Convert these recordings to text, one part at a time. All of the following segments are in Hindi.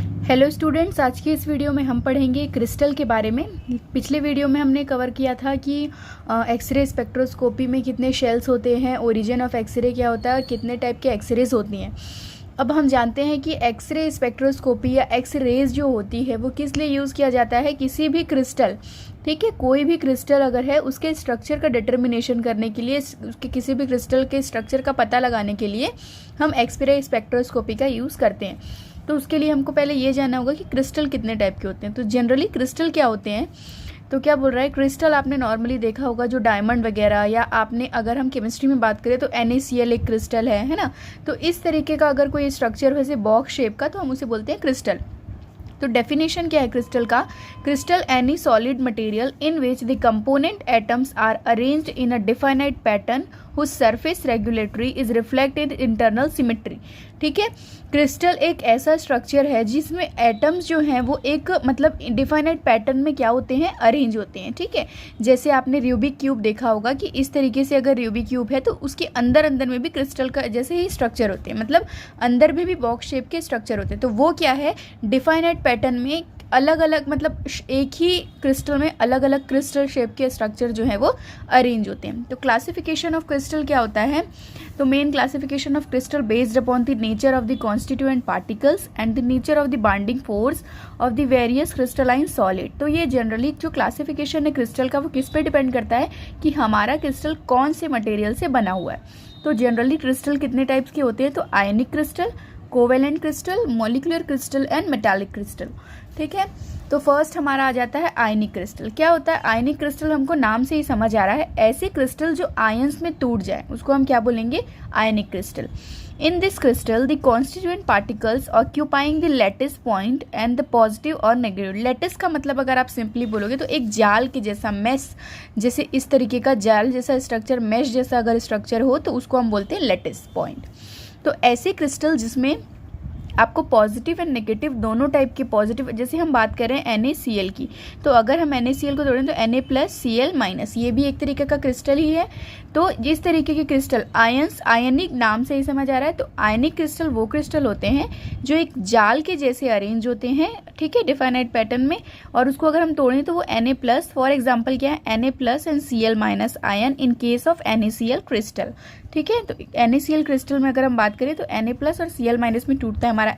हेलो स्टूडेंट्स, आज की इस वीडियो में हम पढ़ेंगे क्रिस्टल के बारे में। पिछले वीडियो में हमने कवर किया था कि एक्सरे स्पेक्ट्रोस्कोपी में कितने शेल्स होते हैं, ओरिजिन ऑफ एक्सरे क्या होता है, कितने टाइप के एक्सरेज होती हैं। अब हम जानते हैं कि एक्सरे स्पेक्ट्रोस्कोपी या एक्स रेज जो होती है वो किस लिए यूज़ किया जाता है। किसी भी क्रिस्टल, ठीक है, कोई भी क्रिस्टल अगर है उसके स्ट्रक्चर का डिटर्मिनेशन करने के लिए, उसके किसी भी क्रिस्टल के स्ट्रक्चर का पता लगाने के लिए हम एक्सरे स्पेक्ट्रोस्कोपी का यूज़ करते हैं। तो उसके लिए हमको पहले ये जानना होगा कि क्रिस्टल कितने टाइप के होते हैं। तो जनरली क्रिस्टल क्या होते हैं, तो क्या बोल रहा है, क्रिस्टल आपने नॉर्मली देखा होगा जो डायमंड वगैरह, या आपने अगर हम केमिस्ट्री में बात करें तो NaCl एक क्रिस्टल है ना। तो इस तरीके का अगर कोई स्ट्रक्चर वैसे बॉक्स शेप का, तो हम उसे बोलते हैं क्रिस्टल। तो डेफिनेशन क्या है क्रिस्टल का, crystal any solid material in which the component atoms are arranged in a definite pattern whose surface regulatory is reflected internal symmetry. ठीक है, क्रिस्टल एक ऐसा स्ट्रक्चर है जिसमें एटम्स जो हैं वो एक मतलब डिफाइनाइट पैटर्न में क्या होते हैं, अरेंज होते हैं। ठीक है, जैसे आपने रूबिक क्यूब देखा होगा कि इस तरीके से अगर रूबिक क्यूब है तो उसके अंदर अंदर में भी क्रिस्टल का जैसे ही स्ट्रक्चर होते हैं, मतलब अंदर में भी बॉक्स शेप के स्ट्रक्चर होते हैं। तो वो क्या है, डिफाइनाइट पैटर्न में अलग अलग, मतलब एक ही क्रिस्टल में अलग अलग क्रिस्टल शेप के स्ट्रक्चर जो है वो अरेंज होते हैं। तो क्लासिफिकेशन ऑफ क्रिस्टल क्या होता है, तो main classification of crystal based upon the nature of the constituent particles and the nature of the binding force of the various crystalline solid. तो ये जनरली जो क्लासिफिकेशन है क्रिस्टल का वो किस पे डिपेंड करता है कि हमारा क्रिस्टल कौन से मटेरियल से बना हुआ है। तो जनरली क्रिस्टल कितने टाइप्स के होते हैं, तो ionic crystal, covalent crystal, molecular crystal and metallic crystal. ठीक है, तो फर्स्ट हमारा आ जाता है आयनिक क्रिस्टल। क्या होता है आयनिक क्रिस्टल, हमको नाम से ही समझ आ रहा है, ऐसे क्रिस्टल जो आयंस में टूट जाए उसको हम क्या बोलेंगे, ionic crystal. In this crystal the constituent particles occupying the lattice point and the positive और नेगेटिव। लैटिस का मतलब अगर आप सिंपली बोलोगे तो एक जाल के जैसा, मेश जैसे इस तरीके का जाल जैसा स्ट्रक्चर, मेश जैसा अगर स्ट्रक्चर हो तो उसको हम बोलते हैं लैटिस पॉइंट। तो ऐसे क्रिस्टल जिसमें आपको पॉजिटिव एंड नेगेटिव दोनों टाइप के पॉजिटिव, जैसे हम बात कर रहे हैं NaCl की, तो अगर हम NaCl को जोड़ें तो Na+Cl-, ये भी एक तरीके का क्रिस्टल ही है। तो जिस तरीके के क्रिस्टल आयंस, आयनिक नाम से ही समझ आ रहा है, तो आयनिक क्रिस्टल वो क्रिस्टल होते हैं जो एक जाल के जैसे अरेंज होते हैं, ठीक है, डिफाइनाइट पैटर्न में, और उसको अगर हम तोड़ें तो वो Na+, फॉर एग्जाम्पल क्या है, Na+ and Cl- ion in case of NaCl crystal. ठीक है, तो NaCl क्रिस्टल में अगर हम बात करें तो Na+ और Cl- में टूटता है हमारा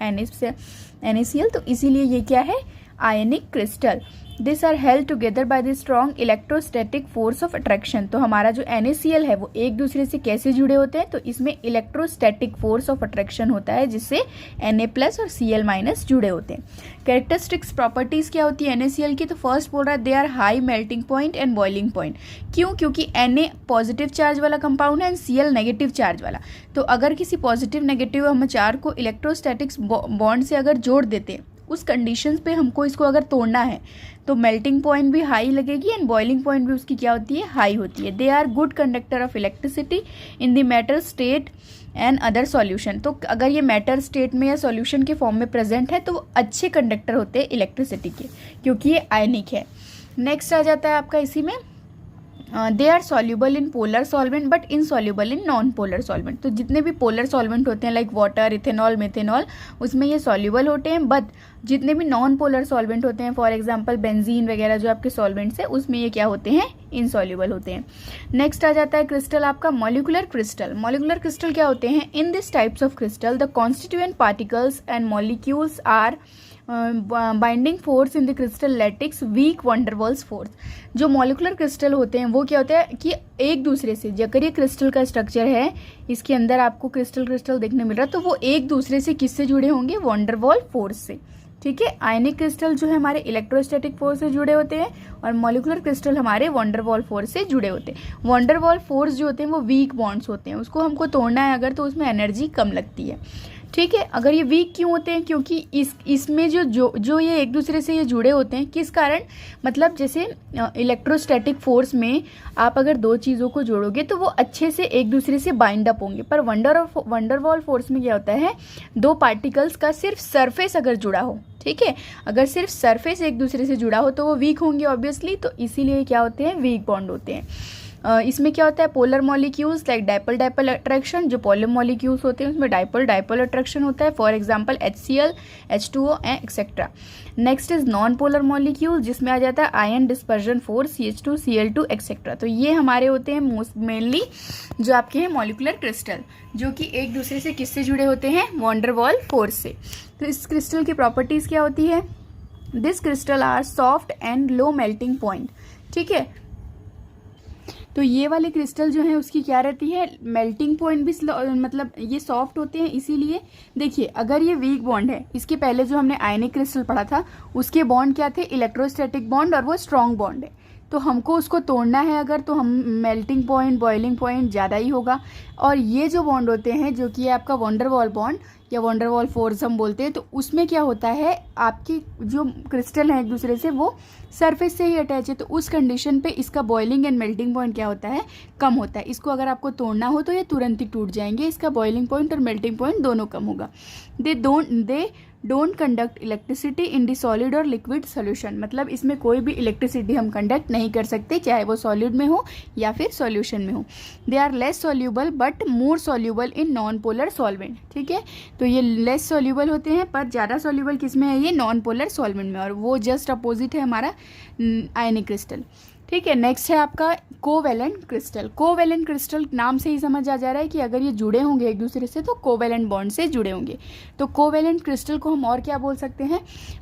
NaCl, तो इसीलिए ये क्या है, ionic crystal. This are held together by the strong electrostatic force of attraction. तो हमारा जो NaCl है वो एक दूसरे से कैसे जुड़े होते हैं, तो इसमें इलेक्ट्रोस्टैटिक फोर्स ऑफ अट्रैक्शन होता है जिससे Na+ और Cl- जुड़े होते हैं। कैरेक्टरिस्टिक्स प्रॉपर्टीज क्या होती है NaCl की, तो फर्स्ट बोल रहा है they are high melting point and boiling point. क्यों, क्योंकि Na पॉजिटिव चार्ज वाला कंपाउंड है एंड Cl नेगेटिव चार्ज वाला। तो अगर किसी पॉजिटिव नेगेटिव हम चार को इलेक्ट्रोस्टैटिक्स बॉन्ड से अगर जोड़ देते हैं, उस कंडीशंस पे हमको इसको अगर तोड़ना है तो मेल्टिंग पॉइंट भी हाई लगेगी एंड बॉइलिंग पॉइंट भी उसकी क्या होती है, हाई होती है। They are good conductor of electricity in the matter state and other solution. तो अगर ये मैटर स्टेट में या सॉल्यूशन के फॉर्म में प्रेजेंट है तो वो अच्छे कंडक्टर होते हैं इलेक्ट्रिसिटी के, क्योंकि ये आयनिक है। नेक्स्ट आ जाता है आपका इसी में, they are soluble in polar solvent but insoluble in non polar solvent. तो जितने भी पोलर सॉल्वेंट होते हैं लाइक वाटर, इथेनॉल, मेथेनॉल, उसमें ये सॉल्यूबल होते हैं, बट जितने भी नॉन पोलर सॉल्वेंट होते हैं, फॉर एग्जांपल बेंजीन वगैरह जो आपके सॉल्वेंट्स है, उसमें ये क्या होते हैं, इनसॉल्यूबल होते हैं। नेक्स्ट आ जाता है क्रिस्टल आपका मॉलिक्यूलर क्रिस्टल। मॉलिक्यूलर क्रिस्टल क्या होते हैं, in this types of crystal the constituent particles and molecules are binding force in the crystal lattice weak van der Waals force. जो मॉलिक्यूलर क्रिस्टल होते हैं वो क्या होता है कि एक दूसरे से, अगर ये क्रिस्टल का स्ट्रक्चर है, इसके अंदर आपको क्रिस्टल देखने मिल रहा है, तो वो एक दूसरे से किससे जुड़े होंगे, वंडरवॉल फोर्स से। ठीक है, आयनिक क्रिस्टल जो है हमारे इलेक्ट्रोस्टैटिक फोर्स से जुड़े होते हैं और मॉलिक्यूलर क्रिस्टल हमारे वंडरवॉल फोर्स से जुड़े होते हैं। वंडरवॉल फोर्स जो होते हैं वो वीक बॉन्ड्स होते हैं, उसको हमको तोड़ना है अगर तो उसमें एनर्जी कम लगती है। ठीक है, अगर ये वीक क्यों होते हैं, क्योंकि इसमें जो ये एक दूसरे से ये जुड़े होते हैं, किस कारण, मतलब जैसे इलेक्ट्रोस्टैटिक फोर्स में आप अगर दो चीज़ों को जोड़ोगे तो वो अच्छे से एक दूसरे से बाइंड अप होंगे, पर वंडरवॉल फोर्स में क्या होता है, दो पार्टिकल्स का सिर्फ सरफेस अगर जुड़ा हो, ठीक है, अगर सिर्फ सरफेस एक दूसरे से जुड़ा हो तो वो वीक होंगे ऑब्वियसली, तो इसीलिए क्या होते हैं, वीक बॉन्ड होते हैं। इसमें क्या होता है, polar molecules like dipole dipole attraction, जो पोलर मॉलिक्यूल्स होते हैं उसमें डाइपोल डाइपोल अट्रैक्शन होता है, for example HCl, H2O and etcetera. Next is non polar molecule, जिसमें आ जाता है ion dispersion force, CH2, Cl2 etcetera. तो ये हमारे होते हैं मोस्ट मेनली जो आपके हैं मॉलिकुलर क्रिस्टल, जो कि एक दूसरे से किससे जुड़े होते हैं, वॉन डेर वाल फोर्स से। तो इस क्रिस्टल की प्रॉपर्टीज क्या होती है, this crystal are soft and low melting point. ठीक है, तो ये वाले क्रिस्टल जो है उसकी क्या रहती है, मेल्टिंग पॉइंट भी मतलब ये सॉफ्ट होते हैं। इसीलिए देखिए, अगर ये वीक बॉन्ड है, इसके पहले जो हमने आयनिक क्रिस्टल पढ़ा था उसके बॉन्ड क्या थे, इलेक्ट्रोस्टैटिक बॉन्ड, और वो स्ट्रॉन्ग बॉन्ड है। तो हमको उसको तोड़ना है अगर, तो हम मेल्टिंग पॉइंट, बॉइलिंग पॉइंट ज़्यादा ही होगा। और ये जो बॉन्ड होते हैं जो कि आपका वॉन डेर वाल बॉन्ड या वॉन डेर वाल फोर्स हम बोलते हैं, तो उसमें क्या होता है, आपकी जो क्रिस्टल हैं एक दूसरे से वो सरफेस से ही अटैच है। तो उस कंडीशन पे इसका बॉइलिंग एंड मेल्टिंग पॉइंट क्या होता है, कम होता है। इसको अगर आपको तोड़ना हो तो ये तुरंत ही टूट जाएंगे, इसका बॉइलिंग पॉइंट और मेल्टिंग पॉइंट दोनों कम होगा। They don't conduct electricity in the solid और लिक्विड सोल्यूशन, मतलब इसमें कोई भी इलेक्ट्रिसिटी हम कंडक्ट नहीं कर सकते, चाहे वो सॉलिड में हो या फिर सॉल्यूशन में हो। They are less soluble but more soluble in non polar solvent. ठीक है, तो ये लेस सॉल्यूबल होते हैं पर ज़्यादा सॉल्यूबल किस में है, ये नॉन पोलर सॉल्वेंट में, और वो जस्ट अपोजिट है हमारा आयनिक क्रिस्टल। ठीक है, नेक्स्ट है आपका कोवेलेंट क्रिस्टल। कोवेलेंट क्रिस्टल नाम से ही समझ आ जा रहा है कि अगर ये जुड़े होंगे एक दूसरे से तो कोवेलेंट बॉन्ड से जुड़े होंगे। तो कोवेलेंट क्रिस्टल को हम और क्या बोल सकते हैं,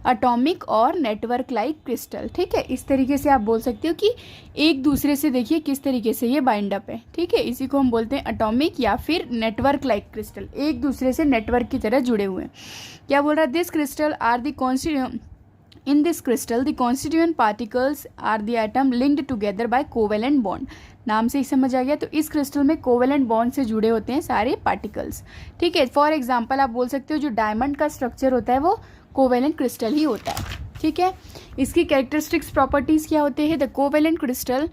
एटॉमिक और नेटवर्क लाइक क्रिस्टल। ठीक है, इस तरीके से आप बोल सकते हो कि एक दूसरे से देखिए किस तरीके से ये बाइंड अप है। ठीक है, इसी को हम बोलते हैं एटॉमिक या फिर नेटवर्क लाइक क्रिस्टल, एक दूसरे से नेटवर्क की तरह जुड़े हुए हैं। क्या बोल रहा है, this crystal are the In this crystal, the constituent particles are the atom linked together by covalent bond. नाम से ही समझ आ गया। तो इस क्रिस्टल में कोवेलेंट बॉन्ड से जुड़े होते हैं सारे पार्टिकल्स। ठीक है, फॉर एग्जांपल आप बोल सकते हो जो डायमंड का स्ट्रक्चर होता है वो कोवेलेंट क्रिस्टल ही होता है। ठीक है, इसकी कैरेक्टरिस्टिक्स प्रॉपर्टीज क्या होते हैं, the covalent crystal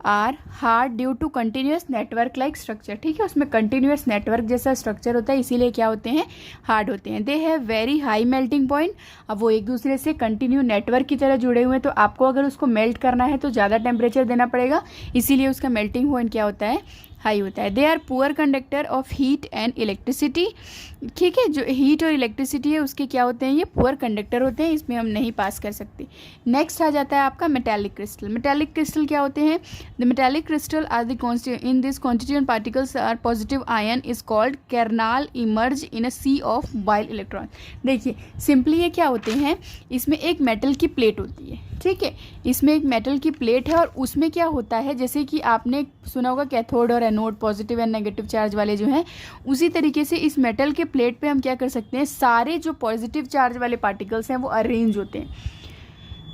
are hard due to continuous network like structure. ठीक है, उसमें कंटिन्यूस नेटवर्क जैसा स्ट्रक्चर होता है, इसीलिए क्या होते हैं, हार्ड होते हैं। They have very high melting point, अब वो एक दूसरे से कंटिन्यू नेटवर्क की तरह जुड़े हुए हैं, तो आपको अगर उसको मेल्ट करना है तो ज़्यादा टेम्परेचर देना पड़ेगा, इसीलिए उसका मेल्टिंग पॉइंट क्या होता है, हाई होता है। They are poor conductor of heat and electricity. ठीक है, जो हीट और इलेक्ट्रिसिटी है उसके क्या होते हैं, ये पुअर कंडक्टर होते हैं, इसमें हम नहीं पास कर सकते। नेक्स्ट आ जाता है आपका मेटालिक क्रिस्टल। मेटालिक क्रिस्टल क्या होते हैं, the metallic crystal are the in this constituent particles are positive ion is called kernel emerge in a sea of mobile electron. देखिए सिंपली ये क्या होते हैं, इसमें एक मेटल की प्लेट होती है। ठीक है, इसमें एक मेटल की प्लेट है और उसमें क्या होता है, जैसे कि आपने सुना होगा कैथोड और anode, positive and negative charge वाले जो हैं, उसी तरीके से इस मेटल के प्लेट पे हम क्या कर सकते हैं, सारे जो पॉजिटिव चार्ज वाले पार्टिकल्स हैं वो अरेंज होते हैं।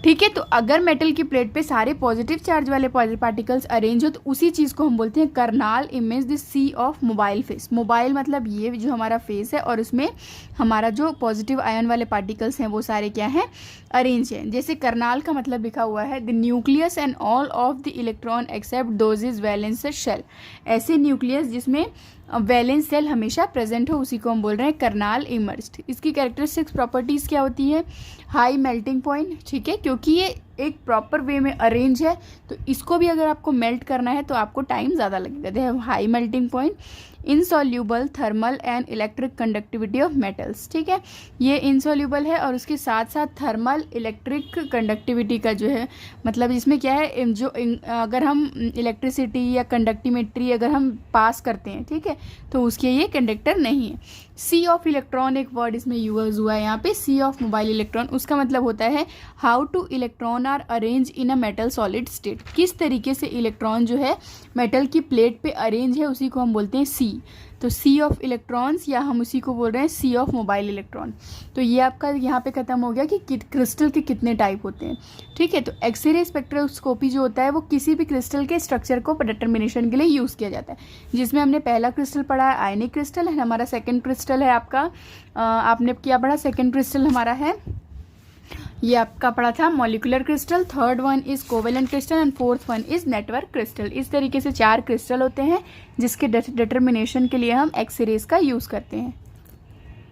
ठीक है, तो अगर मेटल की प्लेट पे सारे पॉजिटिव चार्ज वाले पार्टिकल्स अरेंज हो तो उसी चीज़ को हम बोलते हैं kernel image the sea of mobile face. Mobile मतलब ये जो हमारा फेस है और उसमें हमारा जो पॉजिटिव आयन वाले पार्टिकल्स हैं वो सारे क्या हैं, अरेंज हैं। जैसे कर्नाल का मतलब लिखा हुआ है the nucleus and all of the electron except those is valence shell. ऐसे न्यूक्लियस जिसमें वैलेंस सेल हमेशा प्रेजेंट हो उसी को हम बोल रहे हैं कर्नाल इमर्ज्ड। इसकी कैरेक्टरिस्टिक्स प्रॉपर्टीज़ क्या होती है, हाई मेल्टिंग पॉइंट। ठीक है, क्योंकि ये एक प्रॉपर वे में अरेंज है तो इसको भी अगर आपको मेल्ट करना है तो आपको टाइम ज़्यादा लगेगा। They have high melting point, insoluble thermal and electric conductivity of metals. ठीक है, ये इनसॉल्यूबल है और उसके साथ साथ थर्मल इलेक्ट्रिक कंडक्टिविटी का जो है मतलब इसमें क्या है, जो अगर हम इलेक्ट्रिसिटी या कंडक्टिमेट्री अगर हम पास करते हैं, ठीक है, तो उसके ये कंडक्टर नहीं है। सी ऑफ इलेक्ट्रॉन एक वर्ड इसमें यूज हुआ है यहाँ पे, सी ऑफ मोबाइल इलेक्ट्रॉन, उसका मतलब होता है how to electron are arrange in a metal solid state. किस तरीके से इलेक्ट्रॉन जो है मेटल की प्लेट पे अरेंज है उसी को हम बोलते हैं सी। तो सी ऑफ इलेक्ट्रॉन्स या हम उसी को बोल रहे हैं सी ऑफ मोबाइल इलेक्ट्रॉन। तो ये आपका यहाँ पे ख़त्म हो गया कि क्रिस्टल के कितने टाइप होते हैं। ठीक है, तो एक्सरे स्पेक्ट्रोस्कोपी जो होता है वो किसी भी क्रिस्टल के स्ट्रक्चर को डिटर्मिनेशन के लिए यूज़ किया जाता है, जिसमें हमने पहला क्रिस्टल पढ़ा है आयनिक क्रिस्टल है, हमारा सेकेंड क्रिस्टल है आपका आपने क्या पढ़ा, सेकेंड क्रिस्टल हमारा है ये आपका पढ़ा था molecular crystal, third one is covalent crystal and fourth one is network crystal. इस तरीके से 4 क्रिस्टल होते हैं जिसके डिटर्मिनेशन के लिए हम एक्स रेज का यूज़ करते हैं।